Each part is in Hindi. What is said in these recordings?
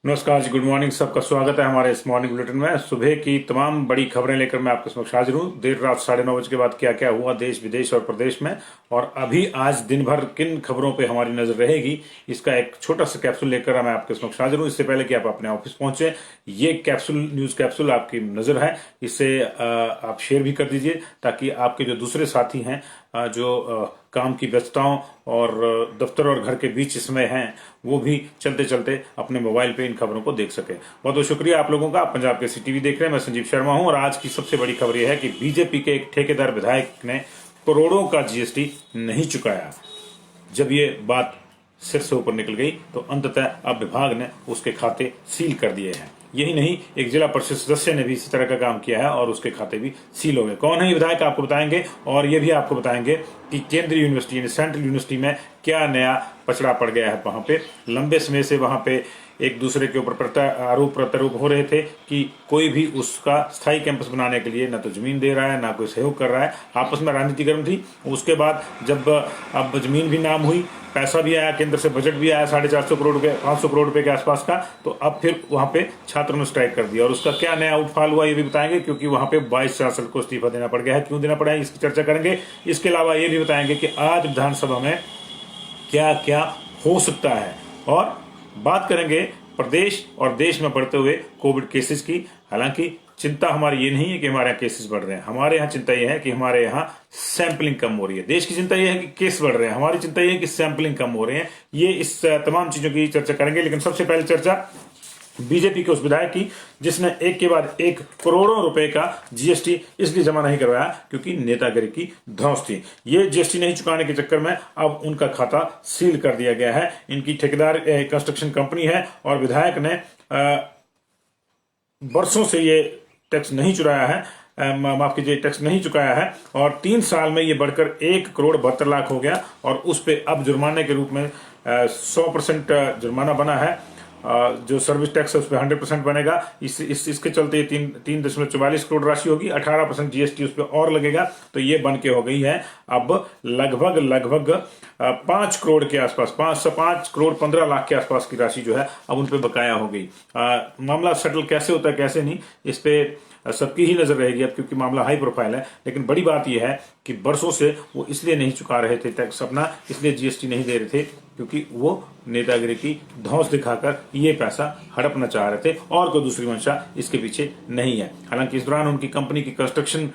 नमस्कार जी, गुड मॉर्निंग। सबका स्वागत है हमारे इस मॉर्निंग बुलेटिन में। सुबह की तमाम बड़ी खबरें लेकर मैं आपके समक्ष हाजिर हूँ। देर रात 9:30 के बाद क्या क्या हुआ देश विदेश और प्रदेश में, और अभी आज दिन भर किन खबरों पे हमारी नजर रहेगी, इसका एक छोटा सा कैप्सूल लेकर मैं आपके समक्ष हाजिर हूँ। इससे पहले कि आप अपने ऑफिस पहुंचे, ये कैप्सूल न्यूज कैप्सूल आपकी नजर है, इसे आप शेयर भी कर दीजिए ताकि आपके जो दूसरे साथी हैं जो काम की व्यस्तताओं और दफ्तर और घर के बीच इसमें हैं, वो भी चलते चलते अपने मोबाइल पे इन खबरों को देख सके। बहुत बहुत शुक्रिया आप लोगों का। आप पंजाब के सीटीवी देख रहे हैं, मैं संजीव शर्मा हूं और आज की सबसे बड़ी खबर यह है कि बीजेपी के एक ठेकेदार विधायक ने करोड़ों का जीएसटी नहीं चुकाया। जब ये बात सिर से ऊपर निकल गई तो अंततः अब विभाग ने उसके खाते सील कर दिए हैं। यही नहीं, एक जिला परिषद सदस्य ने भी इसी तरह का काम किया है और उसके खाते भी सील हो गए। कौन है ये विधायक, आपको बताएंगे, और ये भी आपको बताएंगे कि केंद्रीय यूनिवर्सिटी यानी सेंट्रल यूनिवर्सिटी में क्या नया पचड़ा पड़ गया है। वहां पे लंबे समय से वहां पे एक दूसरे के ऊपर आरोप प्रत्यारोप हो रहे थे कि कोई भी उसका स्थायी कैंपस बनाने के लिए न तो जमीन दे रहा है, ना कोई सहयोग कर रहा है। आपस में राजनीति गर्म थी। उसके बाद जब अब जमीन भी नाम हुई, पैसा भी आया, केंद्र से बजट भी आया 450 करोड़ रुपए, 500 करोड़ रुपए के आसपास का, तो अब फिर वहां पे छात्रों ने स्ट्राइक कर दिया और उसका क्या नया उठफाल हुआ ये भी बताएंगे, क्योंकि वहां पे वाइस चांसलर को इस्तीफा देना पड़ गया है। क्यों देना पड़ा है, इसकी चर्चा करेंगे। इसके अलावा ये भी बताएंगे कि आज विधानसभा में क्या क्या हो सकता है, और बात करेंगे प्रदेश और देश में बढ़ते हुए कोविड केसेस की। हालांकि चिंता हमारी ये नहीं है कि हमारे यहाँ केसेस बढ़ रहे हैं, हमारे यहाँ चिंता यह है कि हमारे यहाँ सैंपलिंग कम हो रही है। देश की चिंता यह है कि केस बढ़ रहे हैं, हमारी चिंता यह है कि सैंपलिंग कम हो रहे हैं। ये इस तमाम चीजों की चर्चा करेंगे, लेकिन सबसे पहले चर्चा बीजेपी के उस विधायक की जिसने एक के बाद एक करोड़ों रुपए का जीएसटी इसलिए जमा नहीं करवाया क्योंकि नेतागिरी की धौंस थी। ये जीएसटी नहीं चुकाने के चक्कर में अब उनका खाता सील कर दिया गया है। इनकी ठेकेदार कंस्ट्रक्शन कंपनी है और विधायक ने बरसों से ये टैक्स नहीं चुराया है, माफ कीजिए, टैक्स नहीं चुकाया है, और 3 साल में ये बढ़कर 1,72,00,000 हो गया और उस पे अब जुर्माने के रूप में 100% जुर्माना बना है। जो सर्विस टैक्स है उस पर 100% बनेगा। इसके चलते 3.44 करोड़ राशि होगी, 18% जीएसटी उस पर और लगेगा, तो ये बन के हो गई है अब लगभग 5 करोड़ के आसपास, 5 करोड़ 15 लाख के आसपास की राशि जो है अब उन पे बकाया हो गई। मामला सेटल कैसे होता है कैसे नहीं, इस पे सबकी ही नजर रहेगी अब, क्योंकि मामला हाई प्रोफाइल है। लेकिन बड़ी बात यह है कि बरसों से वो इसलिए नहीं चुका रहे थे टैक्स अपना, इसलिए जीएसटी नहीं दे रहे थे क्योंकि वो नेतागिरी की धौंस दिखाकर ये पैसा हड़पना चाह रहे थे और कोई दूसरी मंशा इसके पीछे नहीं है। हालांकि इस दौरान उनकी कंपनी की कंस्ट्रक्शन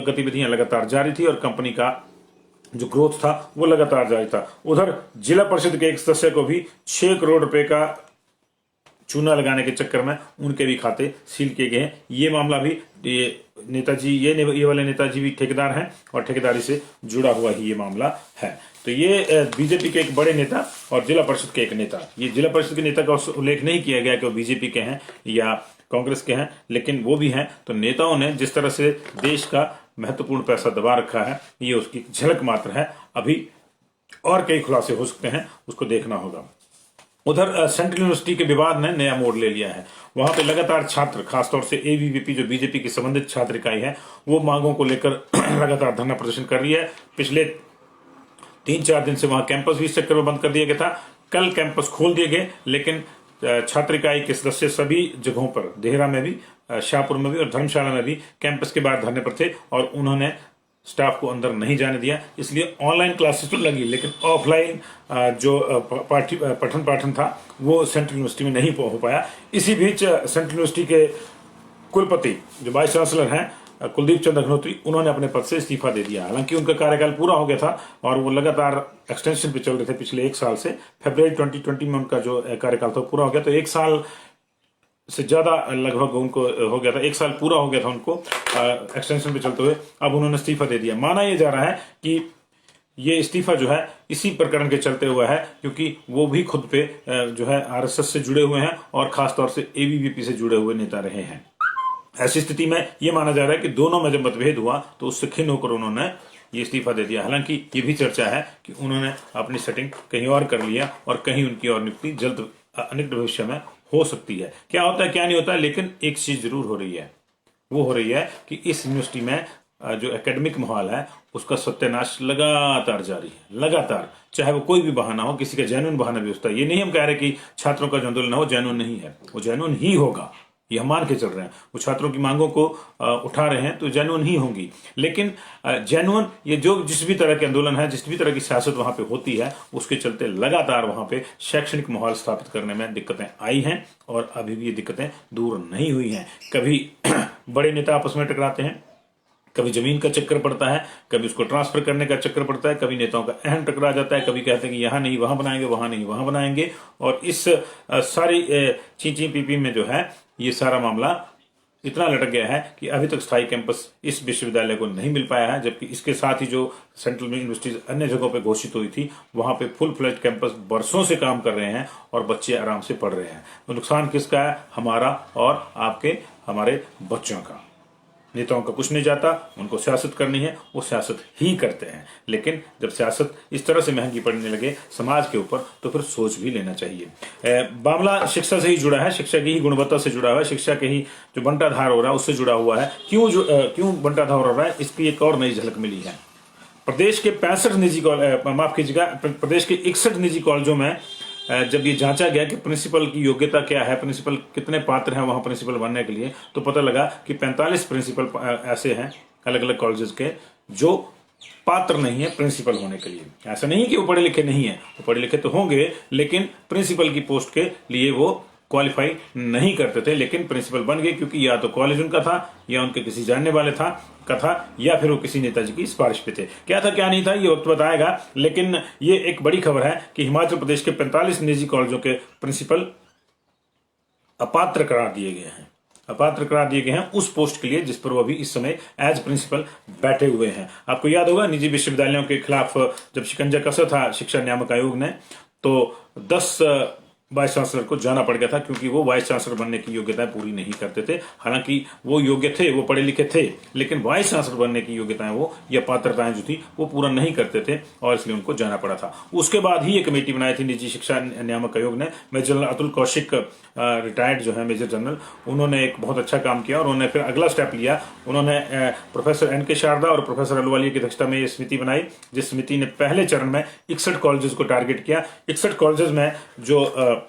गतिविधियां लगातार जारी थी और कंपनी का जो ग्रोथ था वो लगातार जारी था। उधर जिला परिषद के एक सदस्य को भी 6 करोड़ रुपए का चूना लगाने के चक्कर में उनके भी खाते सील किए गए हैं। ये मामला भी नेताजी, ये वाले नेताजी भी ठेकेदार हैं और ठेकेदारी से जुड़ा हुआ ही ये मामला है। तो ये बीजेपी के एक बड़े नेता और जिला परिषद के एक नेता, ये जिला परिषद के नेता का उल्लेख नहीं किया गया कि वो बीजेपी के हैं या कांग्रेस के हैं, लेकिन वो भी हैं। तो नेताओं ने जिस तरह से देश का महत्वपूर्ण पैसा दबा रखा है, ये उसकी झलक मात्र है। अभी और कई खुलासे हो सकते हैं, उसको देखना होगा। उधर सेंट्रल यूनिवर्सिटी के विवाद ने नया मोड़ ले लिया है। वहां पे लगातार छात्र, खासतौर से एबीवीपी जो बीजेपी की संबंधित छात्र इकाई है, वो मांगों को लेकर लगातार धरना प्रदर्शन कर रही है। पिछले 3-4 दिन से वहां कैंपस भी इस चक्कर में बंद कर दिया गया था। कल कैंपस खोल दिए गए, लेकिन छात्र इकाई के सदस्य सभी जगहों पर, देहरा में भी, शाहपुर में भी और धर्मशाला में भी कैंपस के बाहर धरने पर थे और उन्होंने स्टाफ को अंदर नहीं जाने दिया। इसलिए ऑनलाइन क्लासेस तो लगी, लेकिन ऑफलाइन जो पठन पाठन था वो सेंट्रल यूनिवर्सिटी में नहीं हो पाया। इसी बीच सेंट्रल यूनिवर्सिटी के कुलपति जो वाइस चांसलर हैं कुलदीप चंद्र अग्निहोत्री, उन्होंने अपने पद से इस्तीफा दे दिया। हालांकि उनका कार्यकाल पूरा हो गया था और वो लगातार एक्सटेंशन पे चल रहे थे पिछले 1 साल से। फरवरी 2020 में उनका जो कार्यकाल था पूरा हो गया, तो 1 साल से ज्यादा लगभग उनको हो गया था, 1 साल पूरा हो गया था उनको एक्सटेंशन पे चलते हुए। अब उन्होंने इस्तीफा दे दिया। माना यह जा रहा है कि ये इस्तीफा जो है इसी प्रकरण के चलते हुआ है, क्योंकि वो भी खुद पे जो है आरएसएस से जुड़े हुए हैं और खासतौर से एबीवीपी से जुड़े हुए नेता रहे हैं। ऐसी स्थिति में ये माना जा रहा है कि दोनों में जब मतभेद हुआ तो उससे खिन्न होकर उन्होंने ये इस्तीफा दे दिया। हालांकि ये भी चर्चा है कि उन्होंने अपनी सेटिंग कहीं और कर लिया और कहीं उनकी और नियुक्ति जल्द अनिकट भविष्य में हो सकती है। क्या होता है क्या नहीं होता है, लेकिन एक चीज जरूर हो रही है, वो हो रही है कि इस यूनिवर्सिटी में जो एकेडमिक माहौल है उसका सत्यानाश लगातार जारी है, लगातार, चाहे वो कोई भी बहाना हो, किसी का जेन्युइन बहाना भी होता है। ये नहीं हम कह रहे कि छात्रों का जो आंदोलन हो जेन्युइन नहीं है, वो जेन्युइन ही होगा, ये हम मान के चल रहे हैं। वो छात्रों की मांगों को उठा रहे हैं तो जेन्युइन ही होंगी, लेकिन जेन्युइन ये जो जिस भी तरह के आंदोलन है, जिस भी तरह की सियासत वहां पे होती है, उसके चलते लगातार वहां पे शैक्षणिक माहौल स्थापित करने में दिक्कतें आई हैं और अभी भी ये दिक्कतें दूर नहीं हुई हैं। कभी बड़े नेता आपस में टकराते हैं, कभी जमीन का चक्कर पड़ता है, कभी उसको ट्रांसफर करने का चक्कर पड़ता है, कभी नेताओं का अहम टकरा जाता है, कभी कहते हैं कि यहां नहीं वहां बनाएंगे, वहां नहीं वहां बनाएंगे। और इस सारी चींची पीपी में जो है ये सारा मामला इतना लटक गया है कि अभी तक स्थायी कैंपस इस विश्वविद्यालय को नहीं मिल पाया है, जबकि इसके साथ ही जो सेंट्रल यूनिवर्सिटीज अन्य जगहों पे घोषित हुई थी वहां पे फुल फ्लेज कैंपस बरसों से काम कर रहे हैं और बच्चे आराम से पढ़ रहे हैं। तो नुकसान किसका है? हमारा और आपके, हमारे बच्चों का। नेताओं का कुछ नहीं जाता, उनको सियासत करनी है, वो सियासत ही करते हैं। लेकिन जब सियासत इस तरह से महंगी पड़ने लगे समाज के ऊपर तो फिर सोच भी लेना चाहिए। मामला शिक्षा से ही जुड़ा है, शिक्षा की ही गुणवत्ता से जुड़ा हुआ है, शिक्षा के ही जो बंटाधार हो रहा है उससे जुड़ा हुआ है। क्यों बंटाधार हो रहा है, इसकी एक और नई झलक मिली है। प्रदेश के 65 निजी कॉलेज, माफ कीजिएगा, प्रदेश के 61 निजी कॉलेजों में जब ये जांचा गया कि प्रिंसिपल की योग्यता क्या है, प्रिंसिपल कितने पात्र हैं वहां प्रिंसिपल बनने के लिए, तो पता लगा कि 45 प्रिंसिपल ऐसे हैं अलग अलग कॉलेजेस के जो पात्र नहीं है प्रिंसिपल होने के लिए। ऐसा नहीं कि वो पढ़े लिखे नहीं है, वो पढ़े लिखे तो होंगे, लेकिन प्रिंसिपल की पोस्ट के लिए वो क्वालिफाई नहीं करते थे, लेकिन प्रिंसिपल बन गए क्योंकि या तो कॉलेज उनका था, या उनके किसी जानने वाले था, या फिर वो किसी नेताजी की सिफारिश पे थे। क्या था क्या नहीं था ये वक्त बताएगा, लेकिन ये एक बड़ी खबर है कि हिमाचल प्रदेश के 45 निजी कॉलेजों के प्रिंसिपल अपात्र करार दिए गए हैं। अपात्र करार दिए गए हैं उस पोस्ट के लिए जिस पर वो अभी इस समय एज प्रिंसिपल बैठे हुए हैं। आपको याद होगा निजी विश्वविद्यालयों के खिलाफ जब शिकंजा कसा था शिक्षा नियामक आयोग ने, तो 10 वाइस चांसलर को जाना पड़ गया था क्योंकि वो वाइस चांसलर बनने की योग्यताएं पूरी नहीं करते थे। हालांकि वो योग्य थे, वो पढ़े लिखे थे, लेकिन वाइस चांसलर बनने की योग्यताएं वो या पात्रताएं जो थी वो पूरा नहीं करते थे और इसलिए उनको जाना पड़ा था। उसके बाद ही ये कमेटी बनाई थी निजी शिक्षा नियामक आयोग ने। Major general Atul Kaushik retired जो है मेजर जनरल, उन्होंने एक बहुत अच्छा काम किया और उन्होंने फिर अगला स्टेप लिया। उन्होंने प्रोफेसर एन के शारदा और प्रोफेसर अहलुवालिया की अध्यक्षता में ये समिति बनाई, जिस समिति ने पहले चरण में 61 कॉलेजेस को टारगेट किया। 61 कॉलेजेस में जो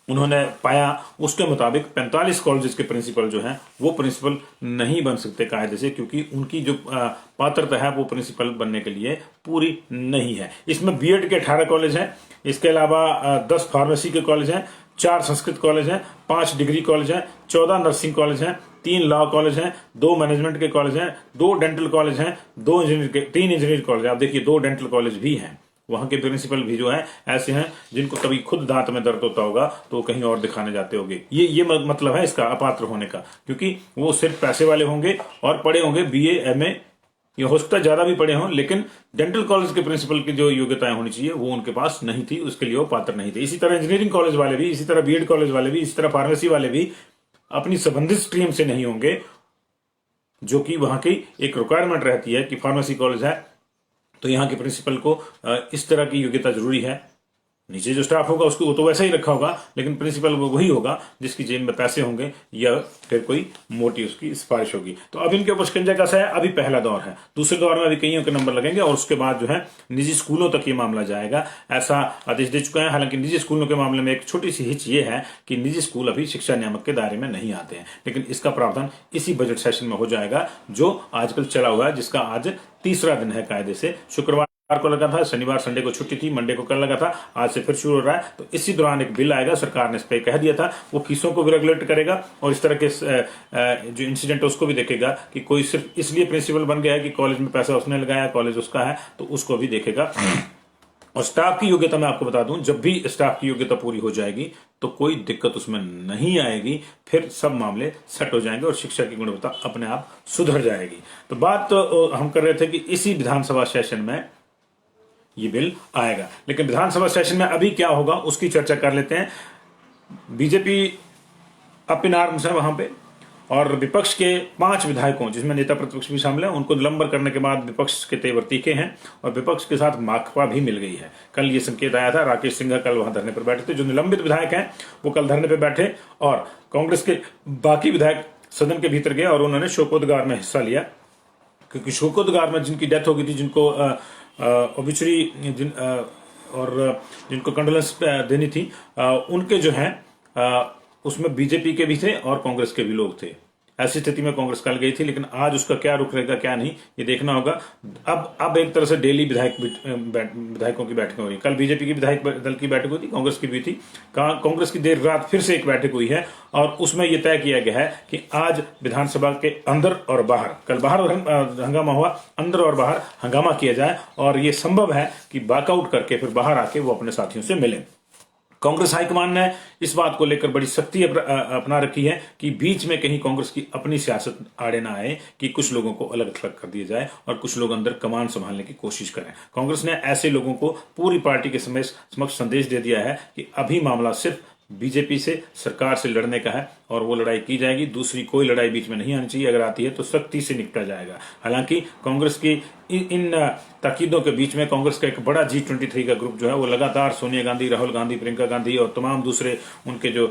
उन्होंने पाया उसके मुताबिक 45 कॉलेजेस के प्रिंसिपल जो हैं वो प्रिंसिपल नहीं बन सकते कायदे से, क्योंकि उनकी जो पात्रता है वो प्रिंसिपल बनने के लिए पूरी नहीं है। इसमें बीएड के 18 कॉलेज हैं, इसके अलावा 10 फार्मेसी के कॉलेज हैं, 4 संस्कृत कॉलेज हैं, 5 डिग्री कॉलेज हैं, 14 नर्सिंग कॉलेज हैं, 3 लॉ कॉलेज हैं, 2 मैनेजमेंट के कॉलेज हैं, 2 डेंटल कॉलेज हैं, 3 इंजीनियरिंग कॉलेज। आप देखिए 2 डेंटल कॉलेज भी हैं। वहां के प्रिंसिपल भी जो है ऐसे हैं जिनको कभी खुद दांत में दर्द होता होगा तो कहीं और दिखाने जाते होंगे। ये मतलब है इसका अपात्र होने का, क्योंकि वो सिर्फ पैसे वाले होंगे और पढ़े होंगे बीए एमए, ये हो सकता है ज्यादा भी पढ़े हों, लेकिन डेंटल कॉलेज के प्रिंसिपल की जो योग्यताएं होनी चाहिए वो उनके पास नहीं थी, उसके लिए वो पात्र नहीं थे। इसी तरह इंजीनियरिंग कॉलेज वाले भी, इसी तरह बीएड कॉलेज वाले भी, इसी तरह फार्मेसी वाले भी अपनी संबंधित स्ट्रीम से नहीं होंगे, जो कि वहां की एक रिक्वायरमेंट रहती है कि फार्मेसी कॉलेज है तो यहाँ के प्रिंसिपल को इस तरह की योग्यता जरूरी है। नीचे जो स्टाफ होगा उसको वो तो वैसा ही रखा होगा, लेकिन प्रिंसिपल वो वही होगा जिसकी जेब में पैसे होंगे या फिर कोई मोटी उसकी सिफारिश होगी। तो अब इनके ऊपर शिकंजा कसा है, अभी पहला दौर है। दूसरे दौर में अभी कईयों के नंबर लगेंगे और उसके बाद जो है निजी स्कूलों तक ये मामला जाएगा, ऐसा आदेश दे चुका है। हालांकि निजी स्कूलों के मामले में एक छोटी सी हिच ये है कि निजी स्कूल अभी शिक्षा नियामक के दायरे में नहीं आते हैं, लेकिन इसका प्रावधान इसी बजट सेशन में हो जाएगा जो आजकल चला हुआ है, जिसका आज तीसरा दिन है कायदे से। शुक्रवार को लगा था, शनिवार संडे को छुट्टी थी, मंडे को कल लगा था, आज से फिर शुरू हो रहा है। तो इसी दौरान एक बिल आएगा, सरकार ने इस पे कह दिया था, वो फीसों को भी रेगुलेट करेगा और इस तरह के जो इंसिडेंट है उसको भी देखेगा कि कोई सिर्फ इसलिए प्रिंसिपल बन गया है कि कॉलेज में पैसा उसने लगाया, कॉलेज उसका है, तो उसको भी देखेगा। और स्टाफ की योग्यता मैं आपको बता दूं, जब भी स्टाफ की योग्यता पूरी हो जाएगी तो कोई दिक्कत उसमें नहीं आएगी, फिर सब मामले सेट हो जाएंगे और शिक्षा की गुणवत्ता अपने आप सुधर जाएगी। तो बात तो हम कर रहे थे कि इसी विधानसभा सेशन में ये बिल आएगा, लेकिन विधानसभा सेशन में अभी क्या होगा उसकी चर्चा कर लेते हैं। बीजेपी अप इन आर्म्स है वहां पे, और विपक्ष के 5 विधायकों, जिसमें नेता प्रतिपक्ष भी शामिल है, उनको निलंबन करने के बाद विपक्ष के तेवर तीखे हैं और विपक्ष के साथ माकपा भी मिल गई है। कल ये संकेत आया था, राकेश सिंघा कल वहां धरने पर बैठे थे। जो निलंबित विधायक हैं वो कल धरने पर बैठे और कांग्रेस के बाकी विधायक सदन के भीतर गए और उन्होंने शोकोदगार में हिस्सा लिया। क्योंकि शौकत गार में जिनकी डेथ हो गई थी, जिनको ओबिचुरी और जिनको कंडोलेंस देनी थी, उनके जो है उसमें बीजेपी के भी थे और कांग्रेस के भी लोग थे। ऐसी स्थिति में कांग्रेस कल गई थी, लेकिन आज उसका क्या रुख रहेगा क्या नहीं ये देखना होगा। अब एक तरह से डेली विधायकों की बैठकें हो रही। कल बीजेपी की विधायक दल की बैठक हुई थी, कांग्रेस की भी थी। कांग्रेस की देर रात फिर से एक बैठक हुई है और उसमें यह तय किया गया है कि आज विधानसभा के अंदर और बाहर, कल बाहर हंगामा हुआ, अंदर और बाहर हंगामा किया जाए और ये संभव है कि वॉकआउट करके फिर बाहर आके वो अपने साथियों से मिलें। कांग्रेस हाईकमान ने इस बात को लेकर बड़ी सख्ती अपना रखी है कि बीच में कहीं कांग्रेस की अपनी सियासत आड़े ना आए, कि कुछ लोगों को अलग थलग कर दिया जाए और कुछ लोग अंदर कमान संभालने की कोशिश करें। कांग्रेस ने ऐसे लोगों को पूरी पार्टी के समक्ष संदेश दे दिया है कि अभी मामला सिर्फ बीजेपी से, सरकार से लड़ने का है और वो लड़ाई की जाएगी। दूसरी कोई लड़ाई बीच में नहीं आनी चाहिए, अगर आती है तो सख्ती से निपटा जाएगा। हालांकि कांग्रेस की इन ताकीदों के बीच में कांग्रेस का एक बड़ा G23 का ग्रुप जो है वो लगातार सोनिया गांधी, राहुल गांधी, प्रियंका गांधी और तमाम दूसरे उनके जो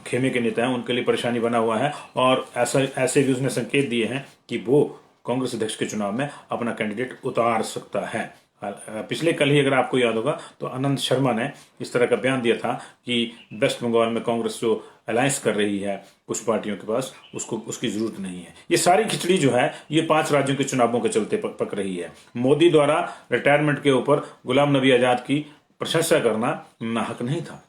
खेमे के नेता हैं उनके लिए परेशानी बना हुआ है और ऐसे भी उसने संकेत दिए हैं कि वो कांग्रेस अध्यक्ष के चुनाव में अपना कैंडिडेट उतार सकता है। पिछले कल ही अगर आपको याद होगा तो आनंद शर्मा ने इस तरह का बयान दिया था कि वेस्ट बंगाल में कांग्रेस जो अलायंस कर रही है कुछ पार्टियों के पास, उसकी जरूरत नहीं है। ये सारी खिचड़ी जो है ये 5 राज्यों के चुनावों के चलते पक रही है। मोदी द्वारा रिटायरमेंट के ऊपर गुलाम नबी आजाद की प्रशंसा करना नाहक नहीं था।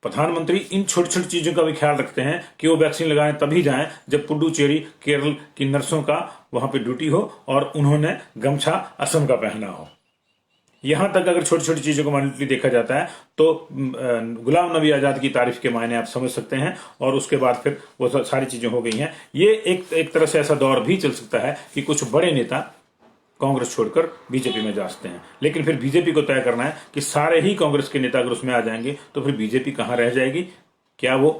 प्रधानमंत्री इन छोटी छोटी चीजों का भी ख्याल रखते हैं कि वो वैक्सीन लगाएं तभी जाएं जब पुडुचेरी केरल की नर्सों का वहां पे ड्यूटी हो और उन्होंने गमछा असम का पहना हो। यहां तक अगर छोटी छोटी चीजों को माइनॉरिटी देखा जाता है तो गुलाम नबी आजाद की तारीफ के मायने आप समझ सकते हैं और उसके बाद फिर वो सारी चीजें हो गई हैं। ये एक तरह से ऐसा दौर भी चल सकता है कि कुछ बड़े नेता कांग्रेस छोड़कर बीजेपी में जा सकते हैं, लेकिन फिर बीजेपी को तय करना है कि सारे ही कांग्रेस के नेता अगर उसमें आ जाएंगे तो फिर बीजेपी कहां रह जाएगी। क्या वो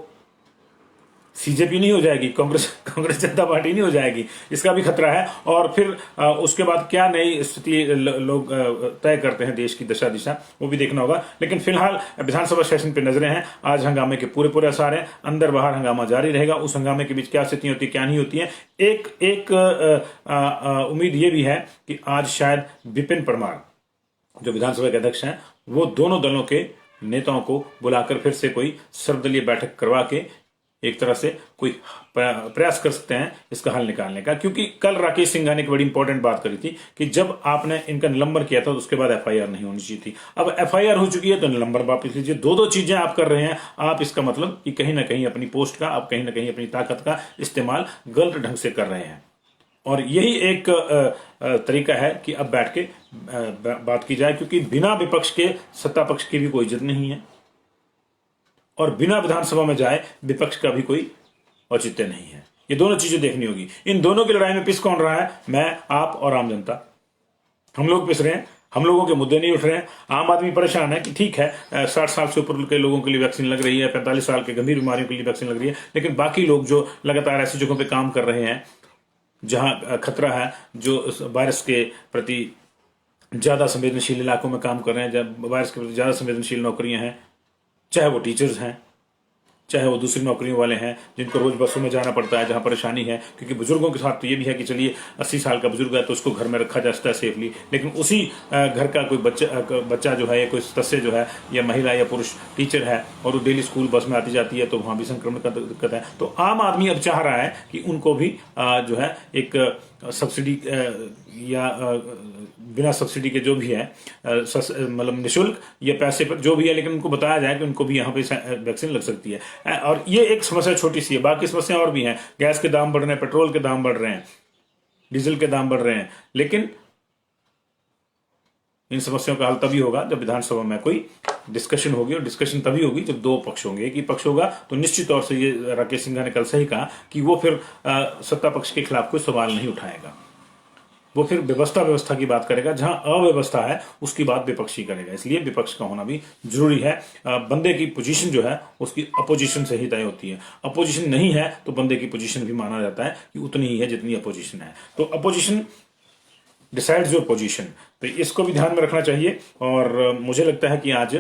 सीजेपी नहीं हो जाएगी, कांग्रेस जनता पार्टी नहीं हो जाएगी, इसका भी खतरा है। और फिर उसके बाद क्या नई स्थिति लोग तय करते हैं देश की दशा दिशा, वो भी देखना होगा। लेकिन फिलहाल विधानसभा सेशन पे नजरें हैं। आज हंगामे के पूरे आसार हैं, अंदर बाहर हंगामा जारी रहेगा। उस हंगामे के बीच क्या स्थिति होती है क्या नहीं होती है, एक उम्मीद ये भी है कि आज शायद विपिन परमार जो विधानसभा के अध्यक्ष हैं वो दोनों दलों के नेताओं को बुलाकर फिर से कोई सर्वदलीय बैठक करवा के एक तरह से कोई प्रयास कर सकते हैं इसका हल निकालने का। क्योंकि कल राकेश सिंघा ने एक बड़ी इंपॉर्टेंट बात करी थी कि जब आपने इनका निलंबन किया था तो उसके बाद एफआईआर नहीं होनी चाहिए थी। अब एफआईआर हो चुकी है तो निलंबन वापस लीजिए। दो चीजें आप कर रहे हैं। आप इसका मतलब कि कहीं ना कहीं अपनी पोस्ट का, आप कहीं ना कहीं अपनी ताकत का इस्तेमाल गलत ढंग से कर रहे हैं और यही एक तरीका है कि अब बैठ के बात की जाए। क्योंकि बिना विपक्ष के सत्ता पक्ष की भी कोई इज्जत नहीं है और बिना विधानसभा में जाए विपक्ष का भी कोई औचित्य नहीं है। ये दोनों चीजें देखनी होगी। इन दोनों की लड़ाई में पिस कौन रहा है? मैं, आप और आम जनता। हम लोग पिस रहे हैं, हम लोगों के मुद्दे नहीं उठ रहे हैं। आम आदमी परेशान है कि ठीक है 60 साल से ऊपर के लोगों के लिए वैक्सीन लग रही है, 45 साल के गंभीर बीमारियों के लिए वैक्सीन लग रही है, लेकिन बाकी लोग जो लगातार ऐसी जगहों पर काम कर रहे हैं जहां खतरा है, जो वायरस के प्रति ज्यादा संवेदनशील इलाकों में काम कर रहे हैं, जब वायरस के प्रति ज्यादा संवेदनशील नौकरियां हैं, चाहे वो टीचर्स हैं, चाहे वो दूसरी नौकरियों वाले हैं जिनको रोज बसों में जाना पड़ता है, जहां परेशानी है। क्योंकि बुजुर्गों के साथ तो ये भी है कि चलिए 80 साल का बुजुर्ग है तो उसको घर में रखा जा सकता है सेफली, लेकिन उसी घर का कोई बच्चा जो है या कोई सदस्य जो है या महिला या पुरुष टीचर है और वो डेली स्कूल बस में आती जाती है तो वहां भी संक्रमण का दिक्कत है। तो आम आदमी अब चाह रहा है कि उनको भी जो है एक सब्सिडी या बिना सब्सिडी के जो भी है, मतलब निःशुल्क या पैसे पर जो भी है, लेकिन उनको बताया जाए कि उनको भी यहाँ पे वैक्सीन लग सकती है। और ये एक समस्या छोटी सी है, बाकी समस्या और भी हैं। गैस के दाम बढ़ रहे हैं, पेट्रोल के दाम बढ़ रहे हैं, डीजल के दाम बढ़ रहे हैं, लेकिन इन समस्याओं का हल तभी होगा जब विधानसभा में कोई डिस्कशन होगी, और डिस्कशन तभी होगी जब दो पक्ष होंगे। एक ही पक्ष होगा तो निश्चित तौर से, ये राकेश सिंघा ने कल सही कहा कि वो फिर सत्ता पक्ष के खिलाफ कोई सवाल नहीं उठाएगा। वो फिर व्यवस्था की बात करेगा, जहां अव्यवस्था है उसकी बात विपक्ष ही करेगा। इसलिए विपक्ष का होना भी जरूरी है। बंदे की पोजीशन जो है उसकी अपोजिशन से ही तय होती है। अपोजिशन नहीं है तो बंदे की पोजीशन भी माना जाता है कि उतनी ही है जितनी अपोजिशन है। तो अपोजिशन डिसाइड्स योर पोजीशन, तो इसको भी ध्यान में रखना चाहिए। और मुझे लगता है कि आज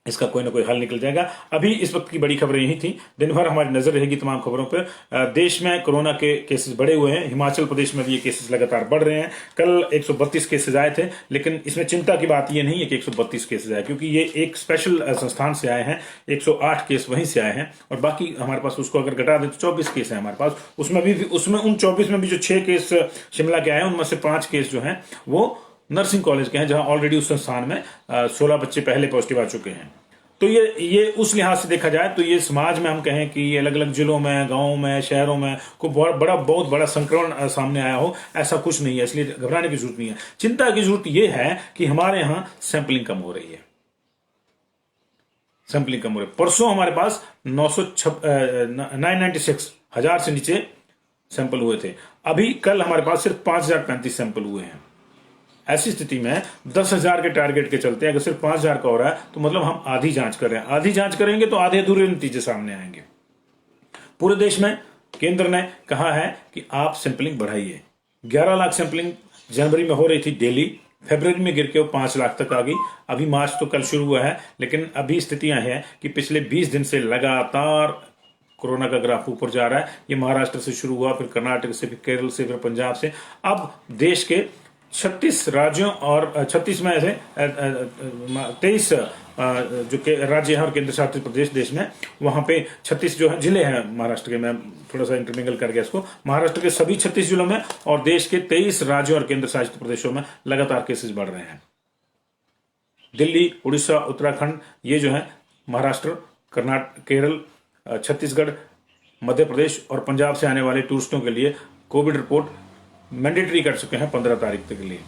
इसका कोई ना कोई हल निकल जाएगा। अभी इस वक्त की बड़ी खबरें यही थी। दिन भर हमारी नजर रहेगी तमाम खबरों पर। देश में कोरोना के केसेस बढ़े हुए हैं। हिमाचल प्रदेश में भी ये केसेस लगातार बढ़ रहे हैं। कल 132 केसेस आए थे, लेकिन इसमें चिंता की बात ये नहीं है कि 132 केसेस आए, क्योंकि ये एक स्पेशल संस्थान से आए हैं। 108 केस वहीं से आए हैं और बाकी हमारे पास उसको अगर घटा दें तो 24 केस है हमारे पास। उसमें उन 24 में भी जो 6 केस शिमला के आए हैं, उनमें से 5 केस जो हैं वो नर्सिंग कॉलेज के हैं, जहां ऑलरेडी उस संस्थान में 16 बच्चे पहले पॉजिटिव आ चुके हैं। तो ये उस लिहाज से देखा जाए तो ये समाज में हम कहें कि ये अलग अलग जिलों में, गांवों में, शहरों में कोई बहुत बड़ा संक्रमण सामने आया हो, ऐसा कुछ नहीं है। इसलिए घबराने की जरूरत नहीं है। चिंता की जरूरत यह है कि हमारे यहां सैंपलिंग कम हो रही है। सैंपलिंग कम हो रही है। परसों हमारे पास 996 हजार से नीचे सैंपल हुए थे। अभी कल हमारे पास सिर्फ 5035 सैंपल हुए हैं। ऐसी स्थिति में 10,000 के टारगेट के चलते अगर सिर्फ 5,000 का हो रहा है तो मतलब हम आधी जांच कर रहे हैं। आधी जांच करेंगे तो आधे अधूरे नतीजे सामने आएंगे। पूरे देश में केंद्र ने कहा है कि आप सैंपलिंग बढ़ाइए। 11 लाख सैंपलिंग जनवरी में हो रही थी डेली, फरवरी में गिर के वो 5 लाख तक आ गई। अभी मार्च तो कल शुरू हुआ है, लेकिन अभी स्थितियां हैं कि पिछले 20 दिन से लगातार कोरोना का ग्राफ ऊपर जा रहा है। ये महाराष्ट्र से शुरू हुआ, फिर कर्नाटक से, फिर केरल से, फिर पंजाब से। अब देश के 36 राज्यों और 36 में ऐसे 23 जो राज्य हैं और केंद्र शासित प्रदेश देश में, वहां पे 36 जो है जिले हैं महाराष्ट्र के। मैं थोड़ा सा इंटरमिंगल कर गया इसको। महाराष्ट्र के सभी 36 जिलों में और देश के 23 राज्यों और केंद्र शासित प्रदेशों में लगातार केसेस बढ़ रहे हैं। दिल्ली, उड़ीसा, उत्तराखंड, ये जो है महाराष्ट्र, कर्नाटक, केरल, छत्तीसगढ़, मध्य प्रदेश और पंजाब से आने वाले टूरिस्टों के लिए कोविड रिपोर्ट मैंडेटरी कर चुके हैं 15 तारीख तक के लिए।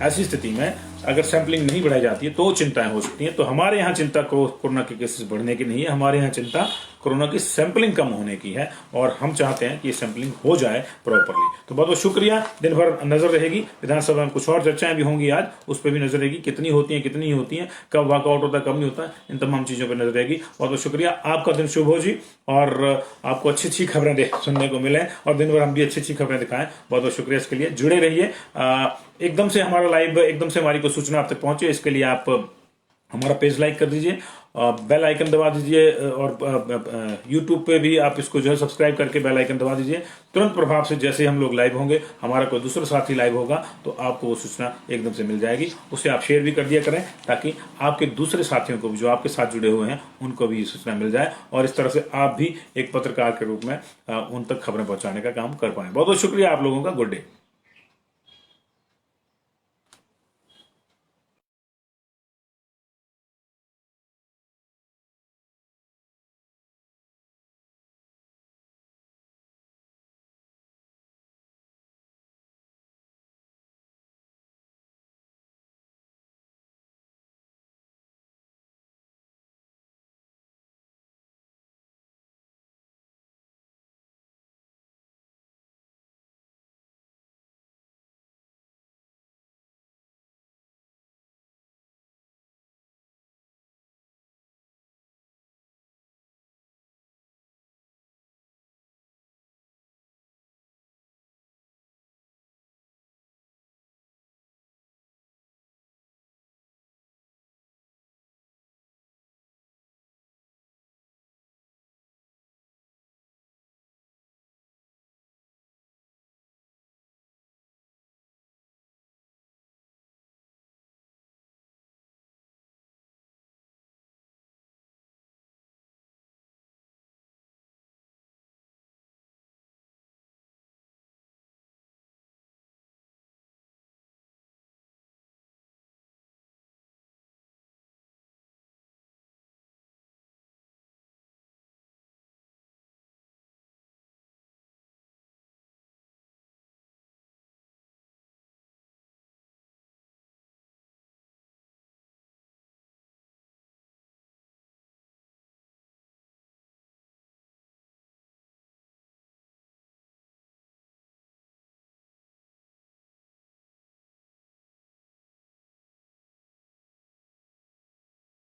ऐसी स्थिति में अगर सैंपलिंग नहीं बढ़ाई जाती है तो चिंताएं हो सकती हैं। तो हमारे यहाँ चिंता कोरोना के केसेस बढ़ने की नहीं है, हमारे यहाँ चिंता कोरोना की सैंपलिंग कम होने की है और हम चाहते हैं कि ये सैंपलिंग हो जाए प्रॉपरली। तो बहुत बहुत शुक्रिया। दिन भर नजर रहेगी। विधानसभा में कुछ और चर्चाएं भी होंगी आज, उस पर भी नजर रहेगी। कितनी होती है, कितनी नहीं होती है, कब वॉकआउट होता है, कब नहीं होता है, इन तमाम चीजों पर नजर रहेगी। बहुत बहुत शुक्रिया। आपका दिन शुभ हो जी और आपको अच्छी अच्छी खबरें सुनने को मिले और दिन भर हम भी अच्छी अच्छी खबरें दिखाएं। बहुत बहुत शुक्रिया इसके लिए। जुड़े रहिए। एकदम से हमारा लाइव, एकदम से हमारी कोई सूचना आप तक पहुंचे, इसके लिए आप हमारा पेज लाइक कर दीजिए, बेल आइकन दबा दीजिए और यूट्यूब पे भी आप इसको जो है सब्सक्राइब करके बेल आइकन दबा दीजिए। तुरंत प्रभाव से जैसे हम लोग लाइव होंगे, हमारा कोई दूसरा साथी लाइव होगा तो आपको वो सूचना एकदम से मिल जाएगी। उसे आप शेयर भी कर दिया करें ताकि आपके दूसरे साथियों को भी जो आपके साथ जुड़े हुए हैं उनको भी ये सूचना मिल जाए और इस तरह से आप भी एक पत्रकार के रूप में उन तक खबरें पहुंचाने का काम कर पाए। बहुत बहुत शुक्रिया आप लोगों का। Good day.